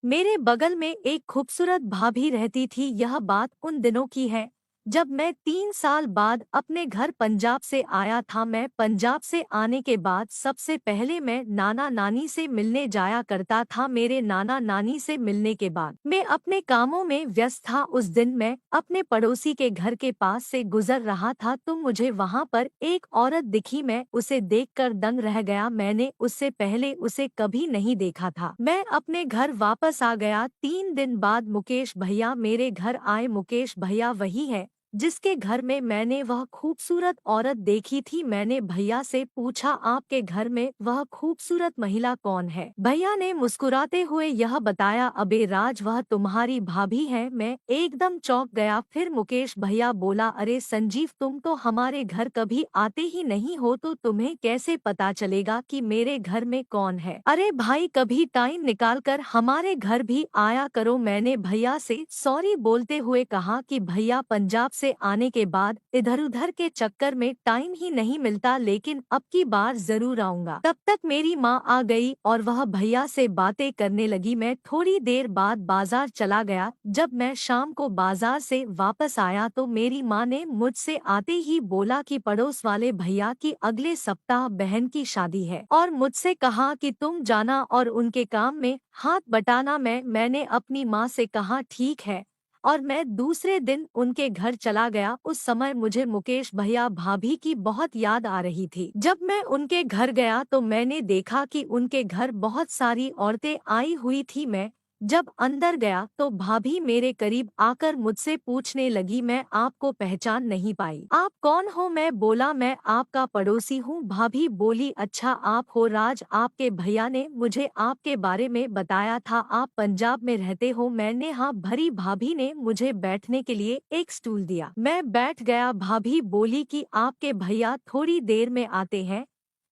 मेरे बगल में एक खूबसूरत भाभी रहती थी। यह बात उन दिनों की है जब मैं 3 साल बाद अपने घर पंजाब से आया था। मैं पंजाब से आने के बाद सबसे पहले मैं नाना नानी से मिलने जाया करता था। मेरे नाना नानी से मिलने के बाद मैं अपने कामों में व्यस्त था। उस दिन मैं अपने पड़ोसी के घर के पास से गुजर रहा था तो मुझे वहां पर एक औरत दिखी। मैं उसे देखकर दंग रह गया। मैंने उससे पहले उसे कभी नहीं देखा था। मैं अपने घर वापस आ गया। 3 दिन बाद मुकेश भैया मेरे घर आए। मुकेश भैया वही है जिसके घर में मैंने वह खूबसूरत औरत देखी थी। मैंने भैया से पूछा, आपके घर में वह खूबसूरत महिला कौन है? भैया ने मुस्कुराते हुए यह बताया, अबे राज, वह तुम्हारी भाभी है। मैं एकदम चौंक गया। फिर मुकेश भैया बोला, अरे संजीव, तुम तो हमारे घर कभी आते ही नहीं हो तो तुम्हें कैसे पता चलेगा कि मेरे घर में कौन है? अरे भाई, कभी टाइम निकाल कर हमारे घर भी आया करो। मैंने भैया से सॉरी बोलते हुए कहा कि भैया, पंजाब से आने के बाद इधर उधर के चक्कर में टाइम ही नहीं मिलता, लेकिन अब की बार जरूर आऊंगा। तब तक मेरी माँ आ गई और वह भैया से बातें करने लगी। मैं थोड़ी देर बाद बाजार चला गया। जब मैं शाम को बाजार से वापस आया तो मेरी माँ ने मुझसे आते ही बोला कि पड़ोस वाले भैया की अगले सप्ताह बहन की शादी है और मुझसे कहा कि तुम जाना और उनके काम में हाथ बटाना। मैंने अपनी माँ से कहा ठीक है और मैं दूसरे दिन उनके घर चला गया। उस समय मुझे मुकेश भैया भाभी की बहुत याद आ रही थी। जब मैं उनके घर गया तो मैंने देखा कि उनके घर बहुत सारी औरतें आई हुई थी। मैं जब अंदर गया तो भाभी मेरे करीब आकर मुझसे पूछने लगी, मैं आपको पहचान नहीं पाई, आप कौन हो? मैं बोला, मैं आपका पड़ोसी हूँ। भाभी बोली, अच्छा आप हो राज, आपके भैया ने मुझे आपके बारे में बताया था, आप पंजाब में रहते हो। मैंने हाँ भरी। भाभी ने मुझे बैठने के लिए एक स्टूल दिया। मैं बैठ गया। भाभी बोली कि आपके भैया थोड़ी देर में आते हैं,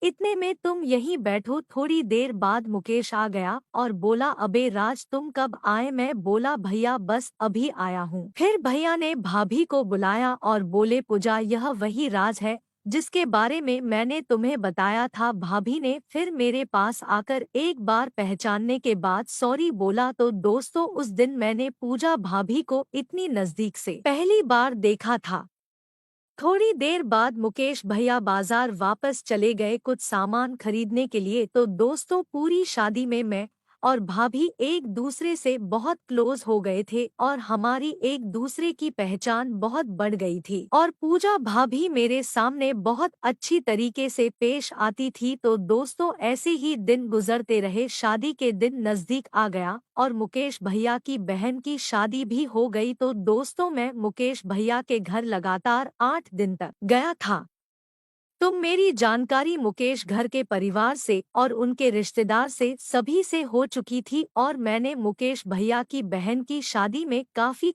इतने में तुम यहीं बैठो। थोड़ी देर बाद मुकेश आ गया और बोला, अबे राज, तुम कब आए? मैं बोला, भैया बस अभी आया हूँ। फिर भैया ने भाभी को बुलाया और बोले, पूजा, यह वही राज है जिसके बारे में मैंने तुम्हें बताया था। भाभी ने फिर मेरे पास आकर एक बार पहचानने के बाद सॉरी बोला। तो दोस्तों, उस दिन मैंने पूजा भाभी को इतनी नजदीक से पहली बार देखा था। थोड़ी देर बाद मुकेश भैया बाजार वापस चले गए कुछ सामान खरीदने के लिए। तो दोस्तों, पूरी शादी में मैं और भाभी एक दूसरे से बहुत क्लोज हो गए थे और हमारी एक दूसरे की पहचान बहुत बढ़ गई थी और पूजा भाभी मेरे सामने बहुत अच्छी तरीके से पेश आती थी। तो दोस्तों, ऐसे ही दिन गुजरते रहे। शादी के दिन नजदीक आ गया और मुकेश भैया की बहन की शादी भी हो गई। तो दोस्तों, मैं मुकेश भैया के घर लगातार 8 दिन तक गया था। तुम मेरी जानकारी मुकेश घर के परिवार से और उनके रिश्तेदार से सभी से हो चुकी थी और मैंने मुकेश भैया की बहन की शादी में काफी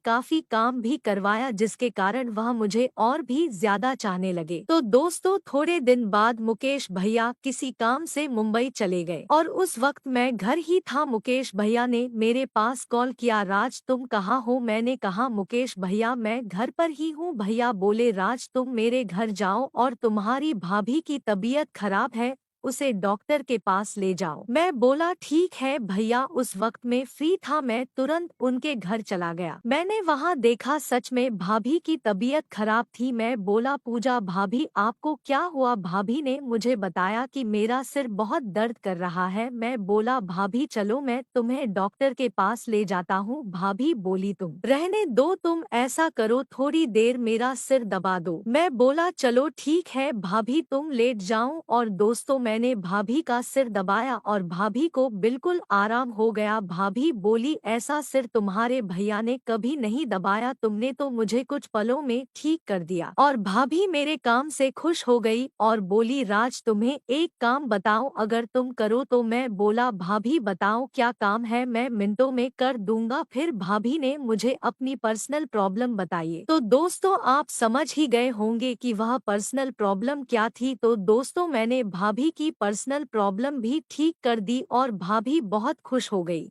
काम भी करवाया, जिसके कारण वह मुझे और भी ज्यादा चाहने लगे। तो दोस्तों, थोड़े दिन बाद मुकेश भैया किसी काम से मुंबई चले गए और उस वक्त मैं घर ही था। मुकेश भैया ने मेरे पास कॉल किया, राज तुम कहाँ हो? मैंने कहा, मुकेश भैया मैं घर पर ही हूँ। भैया बोले, राज तुम मेरे घर जाओ और तुम्हारी भाभी की तबीयत खराब है, उसे डॉक्टर के पास ले जाओ। मैं बोला, ठीक है भैया। उस वक्त में फ्री था, मैं तुरंत उनके घर चला गया। मैंने वहां देखा, सच में भाभी की तबीयत खराब थी। मैं बोला, पूजा भाभी आपको क्या हुआ? भाभी ने मुझे बताया कि मेरा सिर बहुत दर्द कर रहा है। मैं बोला, भाभी चलो मैं तुम्हें डॉक्टर के पास ले जाता हूँ। भाभी बोली, तुम रहने दो, तुम ऐसा करो थोड़ी देर मेरा सिर दबा दो। मैं बोला, चलो ठीक है भाभी, तुम लेट जाओ। और दोस्तों, मैंने भाभी का सिर दबाया और भाभी को बिल्कुल आराम हो गया। भाभी बोली, ऐसा सिर तुम्हारे भैया ने कभी नहीं दबाया, तुमने तो मुझे कुछ पलों में ठीक कर दिया। और भाभी मेरे काम से खुश हो गई और बोली, राज तुम्हें एक काम बताओ, अगर तुम करो तो? मैं बोला, भाभी बताओ क्या काम है, मैं मिनटों में कर दूंगा। फिर भाभी ने मुझे अपनी पर्सनल प्रॉब्लम बताई। तो दोस्तों, आप समझ ही गए होंगे कि वह पर्सनल प्रॉब्लम क्या थी। तो दोस्तों, मैंने भाभी की पर्सनल प्रॉब्लम भी ठीक कर दी और भाभी बहुत खुश हो गई।